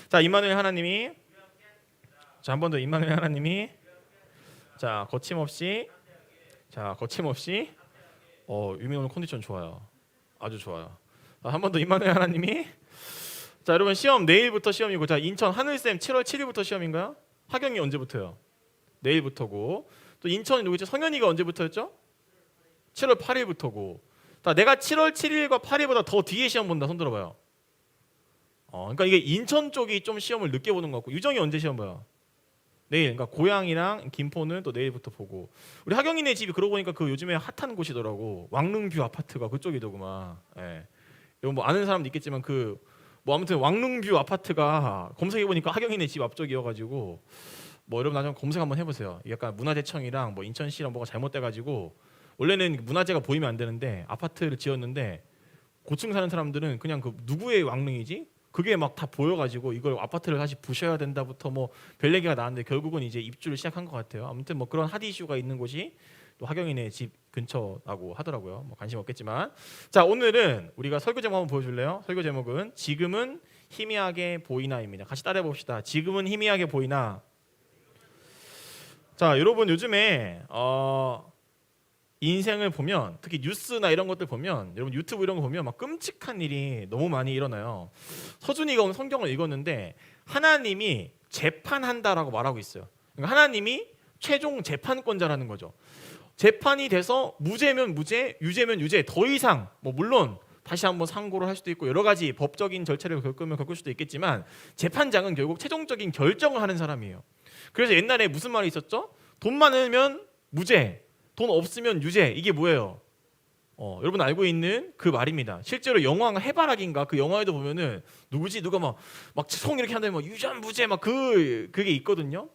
자, 임마누엘 하나님이, 자, 한 번 더 임마누엘 하나님이, 자, 거침없이, 자, 거침없이, 유민 오늘 컨디션 좋아요. 아주 좋아요. 한 번 더 임마누엘 하나님이. 자, 여러분 시험 내일부터 시험이고, 자, 인천 하늘쌤 7월 7일부터 시험인가요? 하경이 언제부터요? 내일부터고, 또 인천이 누구죠? 성현이가 언제부터였죠? 7월 8일부터고. 자, 내가 7월 7일과 8일보다 더 뒤에 시험 본다. 손 들어봐요. 그러니까 이게 인천 쪽이 좀 시험을 늦게 보는 것 같고, 유정이 언제 시험 봐요? 내일. 그러니까 고양이랑 김포는 또 내일부터 보고. 우리 하경이네 집이 그러고 보니까 그 요즘에 핫한 곳이더라고. 왕릉뷰 아파트가 그쪽이더구만. 예. 이거 뭐 아는 사람도 있겠지만 그 뭐 아무튼 왕릉뷰 아파트가 검색해 보니까 하경이네 집 앞쪽이어가지고 뭐 여러분 나중에 검색 한번 해보세요. 약간 문화재청이랑 뭐 인천시랑 뭐가 잘못돼가지고 원래는 문화재가 보이면 안 되는데 아파트를 지었는데 고층 사는 사람들은 그냥 그 누구의 왕릉이지? 그게 막 다 보여가지고 이걸 아파트를 다시 부셔야 된다부터 뭐 별 얘기가 나왔는데 결국은 이제 입주를 시작한 것 같아요. 아무튼 뭐 그런 핫 이슈가 있는 곳이 또 하경이네 집 근처라고 하더라고요. 뭐 관심 없겠지만, 자, 오늘은 우리가 설교 제목 한번 보여줄래요? 설교 제목은 지금은 희미하게 보이나입니다. 같이 따라해 봅시다. 지금은 희미하게 보이나. 자, 여러분 요즘에 인생을 보면 특히 뉴스나 이런 것들 보면 여러분 유튜브 이런 거 보면 막 끔찍한 일이 너무 많이 일어나요. 서준이가 오늘 성경을 읽었는데 하나님이 재판한다라고 말하고 있어요. 그러니까 하나님이 최종 재판권자라는 거죠. 재판이 돼서 무죄면 무죄, 유죄면 유죄, 더 이상 뭐 물론 다시 한번 상고를 할 수도 있고 여러 가지 법적인 절차를 겪으면 겪을 수도 있겠지만 재판장은 결국 최종적인 결정을 하는 사람이에요. 그래서 옛날에 무슨 말이 있었죠? 돈 많으면 무죄, 돈 없으면 유죄. 이게 뭐예요? 여러분 알고 있는 그 말입니다. 실제로 영화 해바라기인가 그 영화에도 보면은 누구지 누가 막 총 이렇게 한다면 막 유전 무죄 막 그게 있거든요.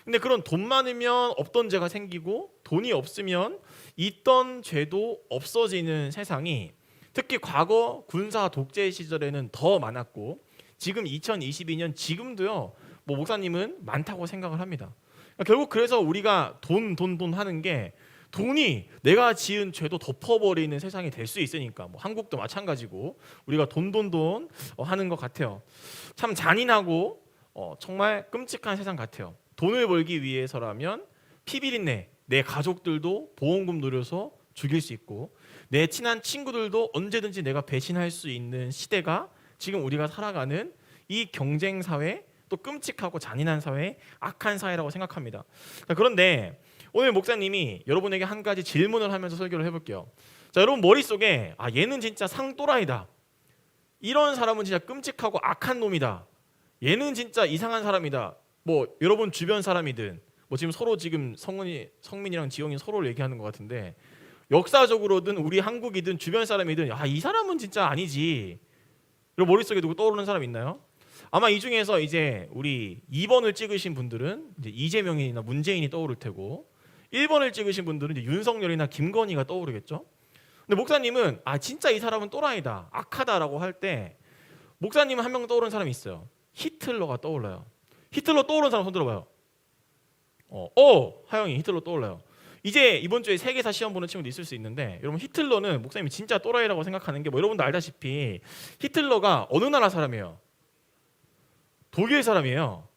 근데 그런 돈 많으면 없던 죄가 생기고 돈이 없으면 있던 죄도 없어지는 세상이 특히 과거 군사 독재 시절에는 더 많았고 지금 2022년 지금도요. 뭐 목사님은 많다고 생각을 합니다. 그러니까 결국 그래서 우리가 돈 하는 게 돈이 내가 지은 죄도 덮어버리는 세상이 될 수 있으니까 뭐 한국도 마찬가지고 우리가 돈 하는 것 같아요. 참 잔인하고 정말 끔찍한 세상 같아요. 돈을 벌기 위해서라면 피비린내 내 가족들도 보험금 노려서 죽일 수 있고 내 친한 친구들도 언제든지 내가 배신할 수 있는 시대가 지금 우리가 살아가는 이 경쟁 사회 또 끔찍하고 잔인한 사회 악한 사회라고 생각합니다. 그런데 오늘 목사님이 여러분에게 한 가지 질문을 하면서 설교를 해볼게요. 자, 여러분 머릿속에 얘는 진짜 상또라이다. 이런 사람은 진짜 끔찍하고 악한 놈이다. 얘는 진짜 이상한 사람이다. 뭐 여러분 주변 사람이든 뭐 지금 서로 지금 성민이랑 지영이 서로를 얘기하는 것 같은데 역사적으로든 우리 한국이든 주변 사람이든 이 사람은 진짜 아니지. 여러분 머릿속에 누구 떠오르는 사람 있나요? 아마 이 중에서 이제 우리 2번을 찍으신 분들은 이제 이재명이나 문재인이 떠오를 테고 1번을 찍으신 분들은 이제 윤석열이나 김건희가 떠오르겠죠. 근데 목사님은 진짜 이 사람은 또라이다, 악하다라고 할 때 목사님은 한 명 떠오르는 사람이 있어요. 히틀러가 떠올라요. 히틀러 떠오르는 사람 손 들어봐요. 하영이 히틀러 떠올라요. 이제 이번 주에 세계사 시험 보는 친구도 있을 수 있는데 여러분 히틀러는 목사님이 진짜 또라이라고 생각하는 게 뭐 여러분도 알다시피 히틀러가 어느 나라 사람이에요? 독일 사람이에요.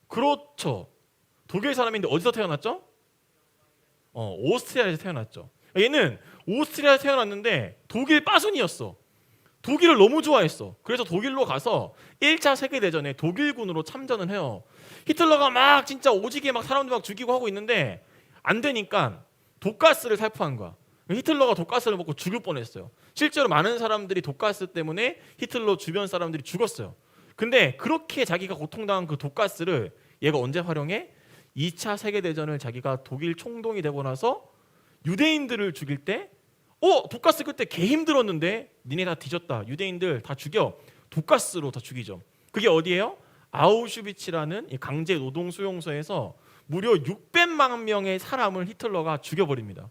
그렇죠. 독일 사람인데 어디서 태어났죠? 오스트리아에서 태어났죠. 얘는 오스트리아에서 태어났는데 독일 빠순이었어. 독일을 너무 좋아했어. 그래서 독일로 가서 1차 세계대전에 독일군으로 참전을 해요. 히틀러가 막 진짜 오지게 막 사람들 막 죽이고 하고 있는데 안 되니까 독가스를 살포한 거야. 히틀러가 독가스를 먹고 죽을 뻔했어요. 실제로 많은 사람들이 독가스 때문에 히틀러 주변 사람들이 죽었어요. 근데 그렇게 자기가 고통당한 그 독가스를 얘가 언제 활용해? 2차 세계대전을 자기가 독일 총독이 되고 나서 유대인들을 죽일 때 독가스 그때 개 힘들었는데 니네 다 뒤졌다. 유대인들 다 죽여. 독가스로 다 죽이죠. 그게 어디예요? 아우슈비츠라는 강제 노동 수용소에서 무려 600만 명의 사람을 히틀러가 죽여버립니다.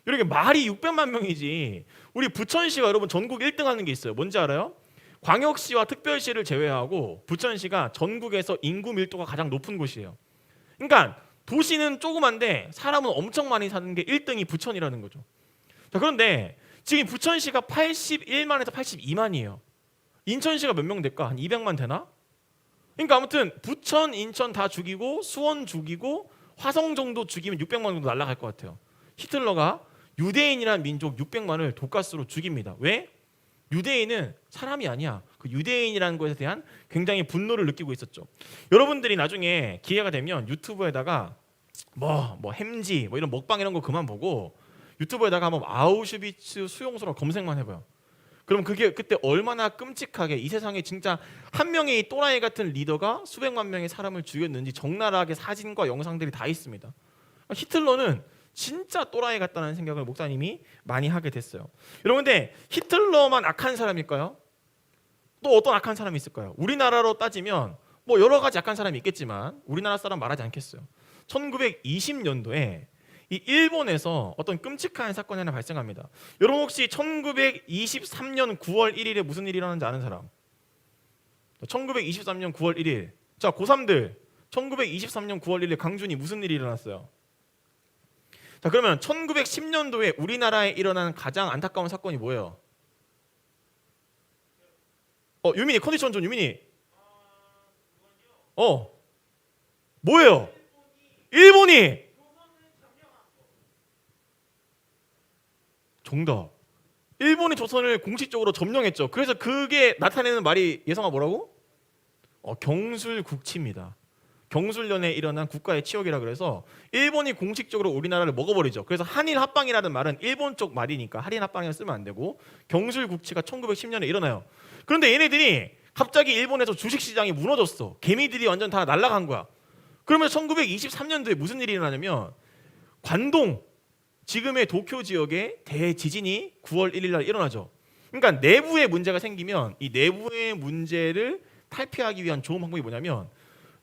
이렇게 말이 600만 명이지. 우리 부천시가 여러분 전국 1등 하는 게 있어요. 뭔지 알아요? 광역시와 특별시를 제외하고 부천시가 전국에서 인구 밀도가 가장 높은 곳이에요. 그러니까 도시는 조그만데 사람은 엄청 많이 사는 게 1등이 부천이라는 거죠. 자, 그런데 지금 부천시가 81만에서 82만이에요. 인천시가 몇 명 될까? 한 200만 되나? 그러니까 아무튼 부천, 인천 다 죽이고 수원 죽이고 화성 정도 죽이면 600만 정도 날아갈 것 같아요. 히틀러가 유대인이라는 민족 600만을 독가스로 죽입니다. 왜? 유대인은 사람이 아니야. 그 유대인이라는 것에 대한 굉장히 분노를 느끼고 있었죠. 여러분들이 나중에 기회가 되면 유튜브에다가 뭐 햄지 뭐 이런 먹방 이런 거 그만 보고 유튜브에다가 한번 아우슈비츠 수용소로 검색만 해봐요. 그럼 그게 그때 얼마나 끔찍하게 이 세상에 진짜 한 명의 또라이 같은 리더가 수백만 명의 사람을 죽였는지 적나라하게 사진과 영상들이 다 있습니다. 히틀러는 진짜 또라이 같다는 생각을 목사님이 많이 하게 됐어요. 여러분, 근데 히틀러만 악한 사람일까요? 또 어떤 악한 사람이 있을까요? 우리나라로 따지면 뭐 여러 가지 악한 사람이 있겠지만 우리나라 사람 말하지 않겠어요. 1920년도에 이 일본에서 어떤 끔찍한 사건이 하나 발생합니다. 여러분 혹시 1923년 9월 1일에 무슨 일이 일어났는지 아는 사람? 1923년 9월 1일. 자, 고3들 1923년 9월 1일 강준이 무슨 일이 일어났어요? 자, 그러면 1910년도에 우리나라에 일어난 가장 안타까운 사건이 뭐예요? 유민이 컨디션 좀 유민이. 뭐예요? 일본이 정답. 일본이 조선을 공식적으로 점령했죠. 그래서 그게 나타내는 말이 예성아 뭐라고? 경술국치입니다. 경술련에 일어난 국가의 치욕이라 그래서 일본이 공식적으로 우리나라를 먹어버리죠. 그래서 한일 합방이라는 말은 일본 쪽 말이니까 한일 합방이라 쓰면 안 되고 경술국치가 1910년에 일어나요. 그런데 얘네들이 갑자기 일본에서 주식시장이 무너졌어. 개미들이 완전 다 날아간 거야. 그러면 1923년도에 무슨 일이 일어나냐면 관동, 지금의 도쿄 지역에 대지진이 9월 1일 날 일어나죠. 그러니까 내부에 문제가 생기면 이 내부의 문제를 탈피하기 위한 좋은 방법이 뭐냐면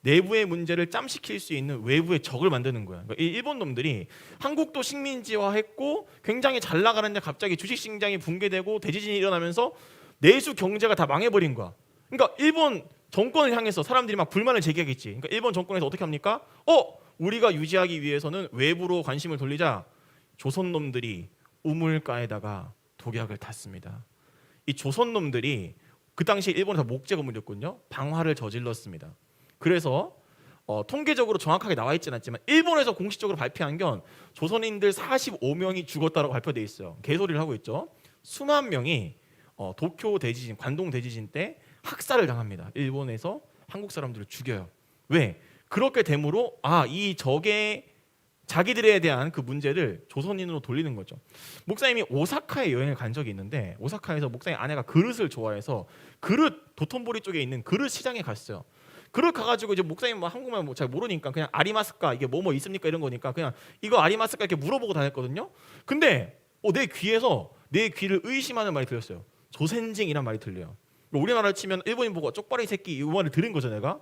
내부의 문제를 짬시킬 수 있는 외부의 적을 만드는 거야. 그러니까 이 일본 놈들이 한국도 식민지화했고 굉장히 잘 나가는데 갑자기 주식시장이 붕괴되고 대지진이 일어나면서 내수 경제가 다 망해버린 거야. 그러니까 일본 정권을 향해서 사람들이 막 불만을 제기하겠지. 그러니까 일본 정권에서 어떻게 합니까? 우리가 유지하기 위해서는 외부로 관심을 돌리자 조선 놈들이 우물가에다가 독약을 탔습니다. 이 조선 놈들이 그 당시 일본에서 목재 건물이었거든요. 방화를 저질렀습니다. 그래서 통계적으로 정확하게 나와 있지는 않지만 일본에서 공식적으로 발표한 건 조선인들 45명이 죽었다고 발표돼 있어요. 개소리를 하고 있죠. 수만 명이 도쿄 대지진, 관동 대지진 때 학살을 당합니다. 일본에서 한국 사람들을 죽여요. 왜? 그렇게 되므로 이 적의 자기들에 대한 그 문제를 조선인으로 돌리는 거죠. 목사님이 오사카에 여행을 간 적이 있는데 오사카에서 목사님 아내가 그릇을 좋아해서 그릇 도톤보리 쪽에 있는 그릇 시장에 갔어요. 그릇 가가지고 이제 목사님 한국말 잘 모르니까 그냥 아리마스까 이게 뭐뭐 있습니까 이런 거니까 그냥 이거 아리마스까 이렇게 물어보고 다녔거든요. 근데 내 귀에서 내 귀를 의심하는 말이 들렸어요. 조센징이란 말이 들려요. 우리나라를 치면 일본인 보고 쪽발이 새끼 이 말을 들은 거죠 내가.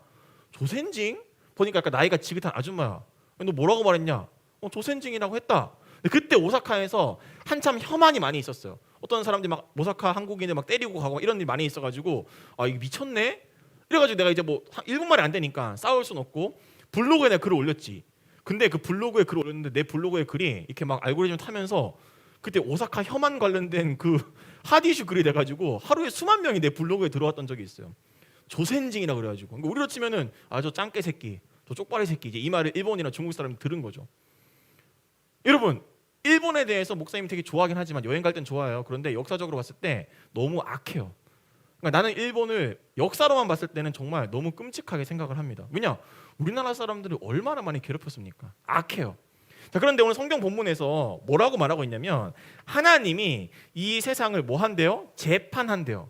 조센징? 보니까 약간 나이가 지긋한 아줌마야. 너 뭐라고 말했냐? 조센징이라고 했다. 근데 그때 오사카에서 한참 혐한이 많이 있었어요. 어떤 사람들이 막 오사카 한국인을 막 때리고 가고 이런 일이 많이 있어가지고 이거 미쳤네? 이래가지고 내가 이제 뭐 일본말이 안 되니까 싸울 순 없고 블로그에 내가 글을 올렸지. 근데 그 블로그에 글을 올렸는데 내 블로그에 글이 이렇게 막 알고리즘 타면서 그때 오사카 혐한 관련된 그 핫이슈 글이 돼가지고 하루에 수만 명이 내 블로그에 들어왔던 적이 있어요. 조센징이라고 그래가지고 그러니까 우리로 치면은 저 짱깨 새끼, 저 쪽발이 새끼 이제 이 말을 일본이나 중국 사람이 들은 거죠. 여러분 일본에 대해서 목사님이 되게 좋아하긴 하지만 여행 갈 땐 좋아요. 그런데 역사적으로 봤을 때 너무 악해요. 그러니까 나는 일본을 역사로만 봤을 때는 정말 너무 끔찍하게 생각을 합니다. 왜냐? 우리나라 사람들을 얼마나 많이 괴롭혔습니까? 악해요. 자, 그런데 오늘 성경 본문에서 뭐라고 말하고 있냐면 하나님이 이 세상을 뭐 한대요? 재판한대요.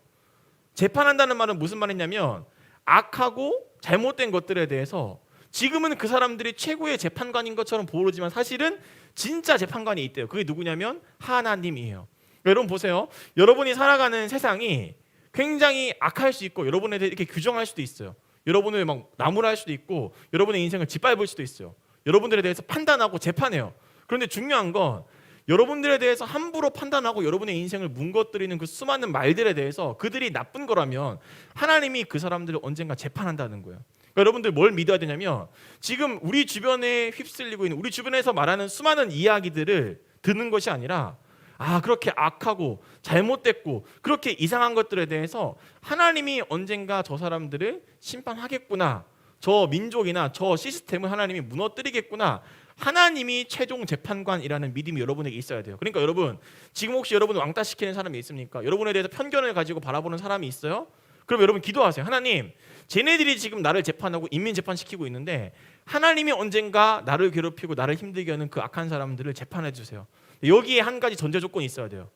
재판한다는 말은 무슨 말이냐면 악하고 잘못된 것들에 대해서 지금은 그 사람들이 최고의 재판관인 것처럼 보이지만 사실은 진짜 재판관이 있대요. 그게 누구냐면 하나님이에요. 여러분 보세요. 여러분이 살아가는 세상이 굉장히 악할 수 있고 여러분에 대해 이렇게 규정할 수도 있어요. 여러분을 막 나무랄 수도 있고 여러분의 인생을 짓밟을 수도 있어요. 여러분들에 대해서 판단하고 재판해요. 그런데 중요한 건 여러분들에 대해서 함부로 판단하고 여러분의 인생을 뭉거뜨리는 그 수많은 말들에 대해서 그들이 나쁜 거라면 하나님이 그 사람들을 언젠가 재판한다는 거예요. 그러니까 여러분들 뭘 믿어야 되냐면 지금 우리 주변에 휩쓸리고 있는 우리 주변에서 말하는 수많은 이야기들을 듣는 것이 아니라 그렇게 악하고 잘못됐고 그렇게 이상한 것들에 대해서 하나님이 언젠가 저 사람들을 심판하겠구나, 저 민족이나 저 시스템을 하나님이 무너뜨리겠구나, 하나님이 최종 재판관이라는 믿음이 여러분에게 있어야 돼요. 그러니까 여러분, 지금 혹시 여러분 왕따시키는 사람이 있습니까? 여러분에 대해서 편견을 가지고 바라보는 사람이 있어요? 그럼 여러분 기도하세요. 하나님, 쟤네들이 지금 나를 재판하고 인민 재판시키고 있는데 하나님이 언젠가 나를 괴롭히고 나를 힘들게 하는 그 악한 사람들을 재판해 주세요. 여기에 한 가지 전제 조건이 있어야 돼요.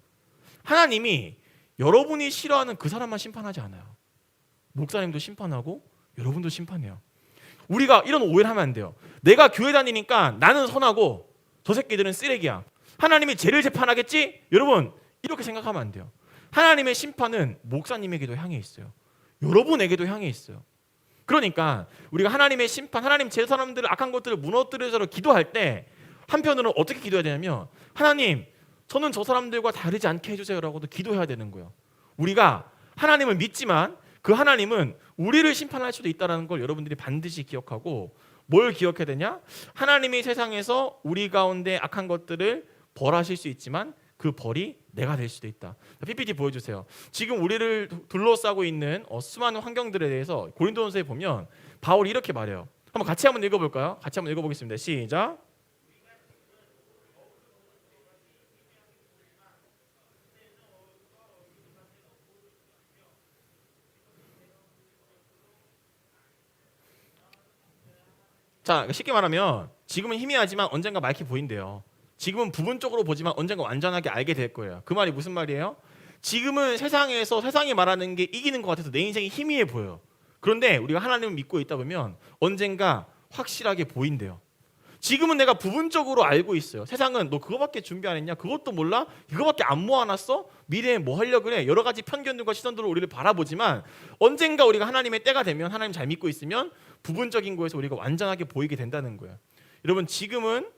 하나님이 여러분이 싫어하는 그 사람만 심판하지 않아요. 목사님도 심판하고 여러분도 심판해요. 우리가 이런 오해를 하면 안 돼요. 내가 교회 다니니까 나는 선하고 저 새끼들은 쓰레기야, 하나님이 쟤를 재판하겠지? 여러분, 이렇게 생각하면 안 돼요. 하나님의 심판은 목사님에게도 향해 있어요. 여러분에게도 향해 있어요. 그러니까 우리가 하나님의 심판, 하나님 제 사람들을 악한 것들을 무너뜨려서 기도할 때 한편으로는 어떻게 기도해야 되냐면, 하나님 저는 저 사람들과 다르지 않게 해주세요라고도 기도해야 되는 거예요. 우리가 하나님을 믿지만 그 하나님은 우리를 심판할 수도 있다는 걸 여러분들이 반드시 기억하고, 뭘 기억해야 되냐? 하나님이 세상에서 우리 가운데 악한 것들을 벌하실 수 있지만 그 벌이 내가 될 수도 있다. PPT 보여주세요. 지금 우리를 둘러싸고 있는 수많은 환경들에 대해서 고린도전서에 보면 바울이 이렇게 말해요. 한번 같이 한번 읽어볼까요? 같이 한번 읽어보겠습니다. 시작. 자, 쉽게 말하면 지금은 희미하지만 언젠가 맑게 보인대요. 지금은 부분적으로 보지만 언젠가 완전하게 알게 될 거예요. 그 말이 무슨 말이에요? 지금은 세상에서 세상이 말하는 게 이기는 것 같아서 내 인생이 희미해 보여요. 그런데 우리가 하나님을 믿고 있다 보면 언젠가 확실하게 보인대요. 지금은 내가 부분적으로 알고 있어요. 세상은 너 그거밖에 준비 안 했냐? 그것도 몰라? 이거밖에 안 모아놨어? 미래에 뭐 하려고 그래? 여러 가지 편견들과 시선들로 우리를 바라보지만 언젠가 우리가 하나님의 때가 되면, 하나님 잘 믿고 있으면 부분적인 거에서 우리가 완전하게 보이게 된다는 거예요. 여러분, 지금은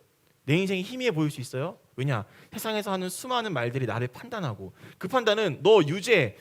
내 인생이 희미해 보일 수 있어요. 왜냐? 세상에서 하는 수많은 말들이 나를 판단하고, 그 판단은 너 유죄,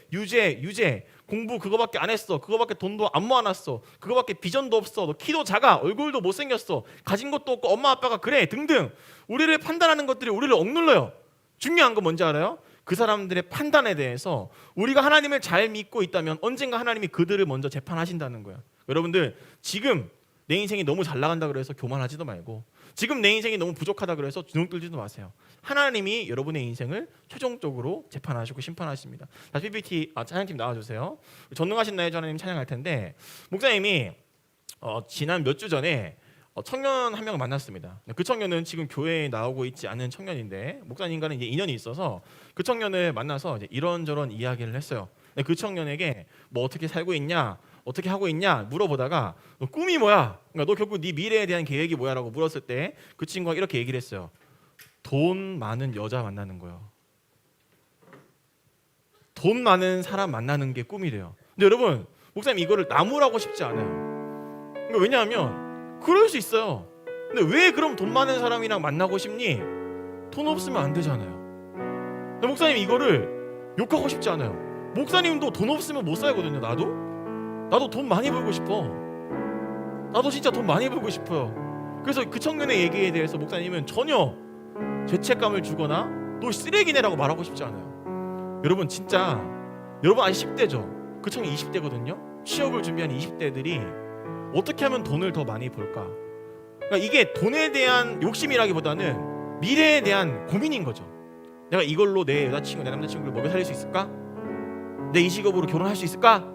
공부 그거밖에 안 했어, 그거밖에 돈도 안 모아놨어, 그거밖에 비전도 없어, 너 키도 작아, 얼굴도 못생겼어, 가진 것도 없고 엄마 아빠가 그래 등등 우리를 판단하는 것들이 우리를 억눌러요. 중요한 건 뭔지 알아요? 그 사람들의 판단에 대해서 우리가 하나님을 잘 믿고 있다면 언젠가 하나님이 그들을 먼저 재판하신다는 거예요. 여러분들, 지금 내 인생이 너무 잘 나간다 그래서 교만하지도 말고, 지금 내 인생이 너무 부족하다 그래서 주눅 들지도 마세요. 하나님이 여러분의 인생을 최종적으로 재판하시고 심판하십니다. 다시 PPT 찬양팀 나와주세요. 전능하신 나의 주 하나님 찬양할 텐데, 목사님이 지난 몇 주 전에 청년 한 명을 만났습니다. 그 청년은 지금 교회에 나오고 있지 않은 청년인데, 목사님과는 이제 인연이 있어서 그 청년을 만나서 이제 이런저런 이야기를 했어요. 그 청년에게 뭐 어떻게 살고 있냐, 어떻게 하고 있냐 물어보다가 너 꿈이 뭐야? 그러니까 너 결국 네 미래에 대한 계획이 뭐야라고 물었을 때 그 친구가 이렇게 얘기를 했어요. 돈 많은 여자 만나는 거예요. 돈 많은 사람 만나는 게 꿈이래요. 근데 여러분, 목사님 이거를 나무라고 싶지 않아요. 그러니까 왜냐하면 그럴 수 있어요. 근데 왜 그럼 돈 많은 사람이랑 만나고 싶니? 돈 없으면 안 되잖아요. 근데 목사님 이거를 욕하고 싶지 않아요. 목사님도 돈 없으면 못 살거든요. 나도 돈 많이 벌고 싶어. 나도 진짜 돈 많이 벌고 싶어요. 그래서 그 청년의 얘기에 대해서 목사님은 전혀 죄책감을 주거나 너 쓰레기네라고 말하고 싶지 않아요. 여러분, 진짜 여러분 아직 10대죠? 그 청년 20대거든요. 취업을 준비한 20대들이 어떻게 하면 돈을 더 많이 벌까? 그러니까 이게 돈에 대한 욕심이라기보다는 미래에 대한 고민인 거죠. 내가 이걸로 내 여자친구, 내 남자친구를 먹여 살릴 수 있을까? 내 이 직업으로 결혼할 수 있을까?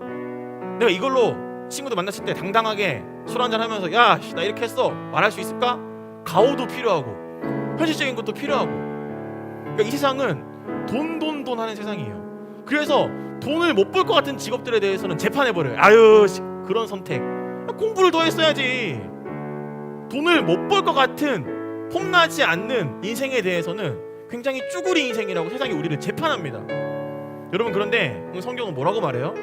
내가 이걸로 친구들 만났을 때 당당하게 술 한잔 하면서 야, 나 이렇게 했어 말할 수 있을까? 가오도 필요하고 현실적인 것도 필요하고. 그러니까 이 세상은 돈 하는 세상이에요. 그래서 돈을 못 벌 것 같은 직업들에 대해서는 재판해버려요. 아유, 그런 선택, 공부를 더 했어야지. 돈을 못 벌 것 같은 폼나지 않는 인생에 대해서는 굉장히 쭈구리 인생이라고 세상이 우리를 재판합니다. 여러분, 그런데 성경은 뭐라고 말해요?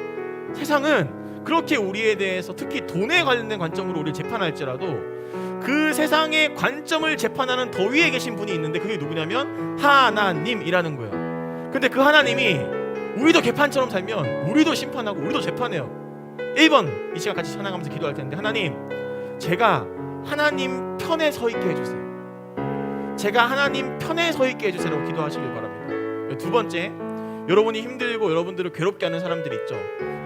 세상은 그렇게 우리에 대해서 특히 돈에 관련된 관점으로 우리를 재판할지라도 그 세상의 관점을 재판하는 더 위에 계신 분이 있는데 그게 누구냐면 하나님이라는 거예요. 근데 그 하나님이 우리도 개판처럼 살면 우리도 심판하고 우리도 재판해요. 1번 이 시간 같이 찬양하면서 기도할 텐데, 하나님, 제가 하나님 편에 서 있게 해주세요. 제가 하나님 편에 서 있게 해주세요라고 기도하시길 바랍니다. 두 번째, 여러분이 힘들고 여러분들을 괴롭게 하는 사람들 있죠.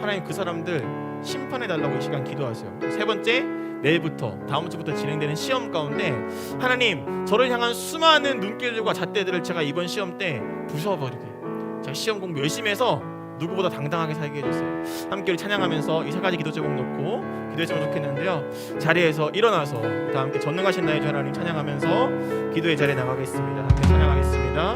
하나님 그 사람들 심판해 달라고 이 시간 기도하세요. 세 번째, 내일부터 다음 주부터 진행되는 시험 가운데 하나님 저를 향한 수많은 눈길들과 잣대들을 제가 이번 시험 때 부숴버리게, 제가 시험 공부 열심히 해서 누구보다 당당하게 살게 해주세요. 함께 우리 찬양하면서 이 세 가지 기도 제목 놓고 기도했으면 좋겠는데요. 자리에서 일어나서 다 함께 전능하신 나의 주 하나님 찬양하면서 기도의 자리에 나가겠습니다. 함께 찬양하겠습니다.